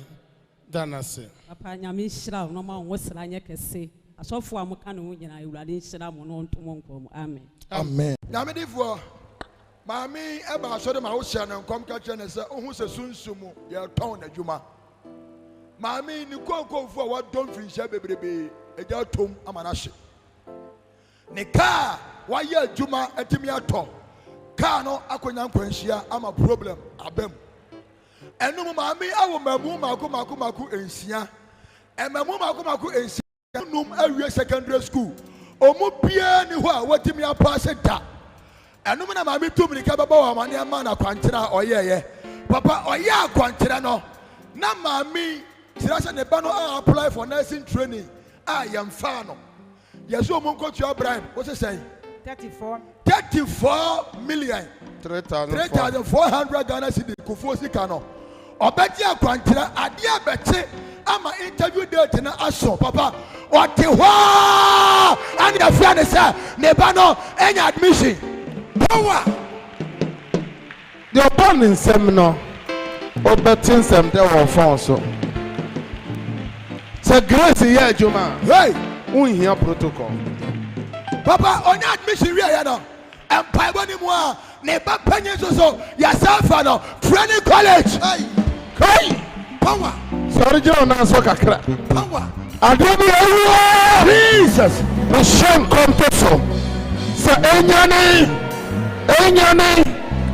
dana se papa nyame nhyira wo no ma wo sra nyɛ kɛse asɔfo a moka ne ho nyina awurade nhyira mo no nto mo nkɔm amen amen nyame difo maami eba asɔre ma wo hyɛ ne nkɔm ka kyerɛ ne sɛ ohu sɛ sunsumu yɛ tɔn n'adwuma maami ni konkonfo a wɔdɔm finhyɛ bebrebe agya tom ama na hye ne kaa wayɛ adwuma atimi atɔ kaa no akonya nkwanhyia ama problem abam ɛnum maame awo mamu mako ensia ɛmamu mako ensia num awie secondary school omu bia ni hɔ a watimi apase da ɛnum na maame tum ni ka bɛbɔ wɔ amane ama na kwankyerɛ ɔyɛyɛ papa ɔyɛ akwankyerɛ no na maame kyerɛ sɛ ne ba no a apply for nursing training a yɛmfa no yɛsɛ ɔmu nkɔtua bribe wo sɛ sɛn 34 million 3,400 Ghana cedis kufuo sika no obeti akwankyerɛ ade abɛkye ama interview date na aso papa ɔte hɔ ane afia ne sɛ ne ba no enya admission power the ɔbɔ ne nsɛm no ɔbɛte nsɛm dɛ wɔ phone so sɛ grace yɛ adwuma hey wonhia protocol papa onya admission wie yɛ no empire boni mu a ne ba panyin so yasafa no training college hey power sorry jo na so kakra power adobi ewo Jesus we shame come to so enyane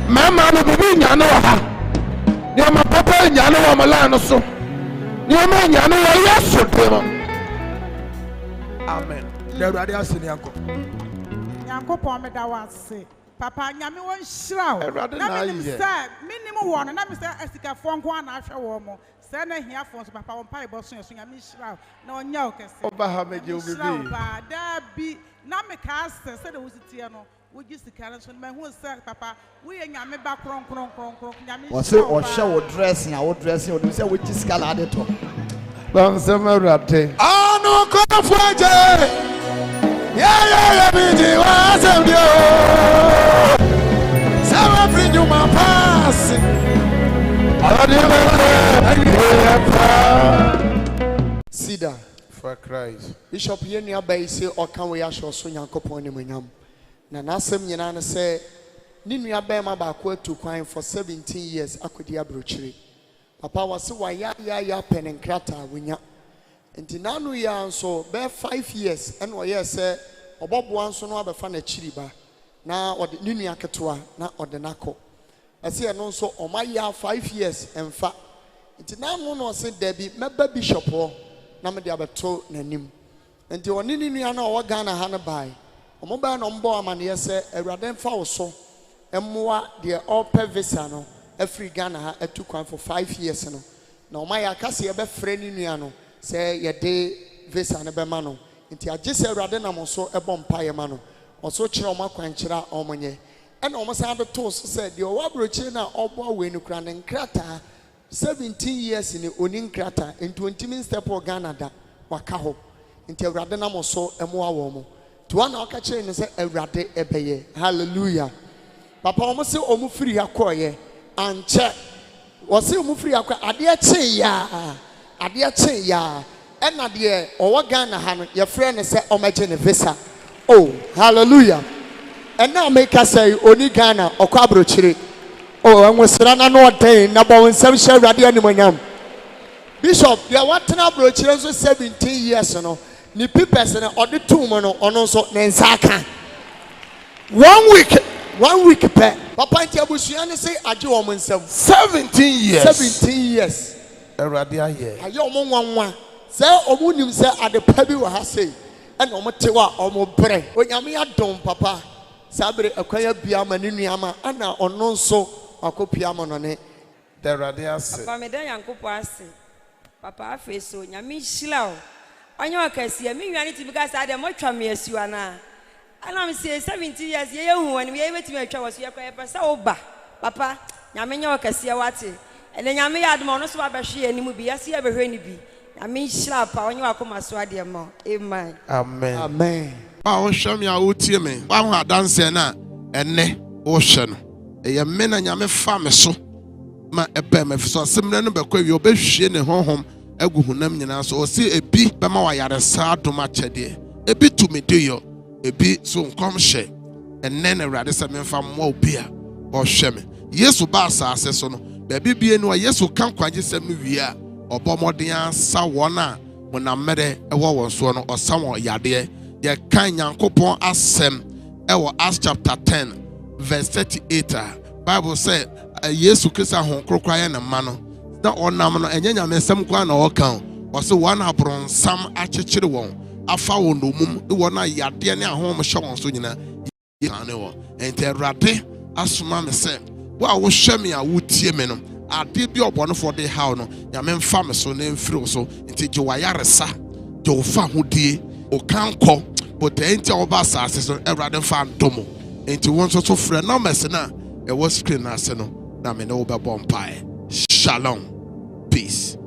mama no bibi nyane wa ha ne ma papa nyane wa mala no so ne ma nyane wa yeso demo amen le awurade asene yanko Nyankopɔn me da wase Papa, nyame won shiraw. Na minim say, minimum one, na me say asika fo nko na ahwe wo mo. Say na hia fo so papa won pai bo so nyame shiraw. Na onya o kese. Oba ha meje obibi. Ba da bi na me ka say de wositie no. We just can so me hu say papa, we nyame ba kron nyame. O say o hye wo dress na wo dress o say we just kala de to. Bam sama rate. Anu ko fuaje. Yeah, baby, what's up, yo? Some bring you my pass. CEDAR for Christ. Bishop Yenia Bay say, or can we assure Sonya Copon in Minyam? Nanasem Yanana say, Ninu Abema backward to crime for 17 years. I could brochery. Papa was so ya pen and crata winya. And Tinanu ya so bear 5 years and what yes sir or Bob wants to know about fan a chiriba now or the Nunia Katua now or the Nako. I see an also on my year 5 years and fat. It's now no said Debbie, maybe Bishop or Namadi Abato Nanim. And the one in Niana or Ghana Hana by a mobile number man yes a raden foul so and more dear all per visano every Ghana at 2 coin for 5 years. No, my Akasi a friend in Niano. Say your day visa na be mano nti agye say awurade na mo so ebom paye mano oso kire o makwankyira omonye e na o masa be to so say de o wabrochi na obo we nu kra ne nkrata 17 years ni oni nkrata in 20 step o Ghana da waka ho nti awurade na mo so emo awo mo to na o ka kire ni say awurade ebeye hallelujah papa o mo se o mu firi akoye anche o se o mu firi akoye ade ache ya Adia che ya ena de owo Ghana ha no ye frɛ ne sɛ ɔmagye ne visa oh hallelujah ena make say oni Ghana ɔkɔ abrochire oh enwesra na no ɔden na bɔ nsɛm hyɛ awurade animonyam bishop de watena abrochire nso 17 years no ni pipes ne ɔde tum no ɔno nso ne nsaka 1 week pɛ papa nti abusua ne sɛ agye wɔn nsɛm 17 years Eradi aye. Aye omo nwanwa. Se omo nim se adepa bi wa ha sei. E na omo tewa omo bre. Onyame adom papa. Sabre akwanya bia ma ne nuama ana ono nso akopia ma no ne. Eradi ase. Papa me dan yankopo ase. Papa afi so nyame hyila o. Onye okasi me nwane ti because ade mo twa me asiwa na. Ana me say 70 years ye hu wani ye betimi atwa wo so ye kwa ye pesa oba. Papa nyame nye okasi wate. And then Yami had monos wabashi and Mubi, I see ever any be. I mean, slap, I knew I come as Swadiamo. Amen. Amen. Amen. I show me out to me. One had dancing now, and ne ocean. A men and Yami farmer so. My ebem, so similar number quay your best shin and home, a good name, so see a bit by my yard sad to match a day. A bit to me, do you? A bit soon come share. And then a radical man from more beer or shame. Yes, Ubasa says so. Baby be no yesu kan kwaje sem wi a obomodin ansa wona wona mere ewo wonso no osam yade ye kan yankopon asem ewo Acts chapter 10 verse 38 Bible say yesu krista hon krokra ye na ma no na onam no enya nyamesem kwa na okan o se wana bronsam akekere won afa won nomum e wona yade ne ahom hye won so nyina ye kan ne wo ente rade asoma me se wa wo hwe me a wo tie me no ade bi obone for the how no ya me mfa me so na mfiri so nti je wa yaresa je wo fa hodie o kan kɔ but enti oba asase so Awurade fa ntomo enti won so frɛ na mese na e wo screen na ase no na me no be bɔ mpae. Shalom, peace.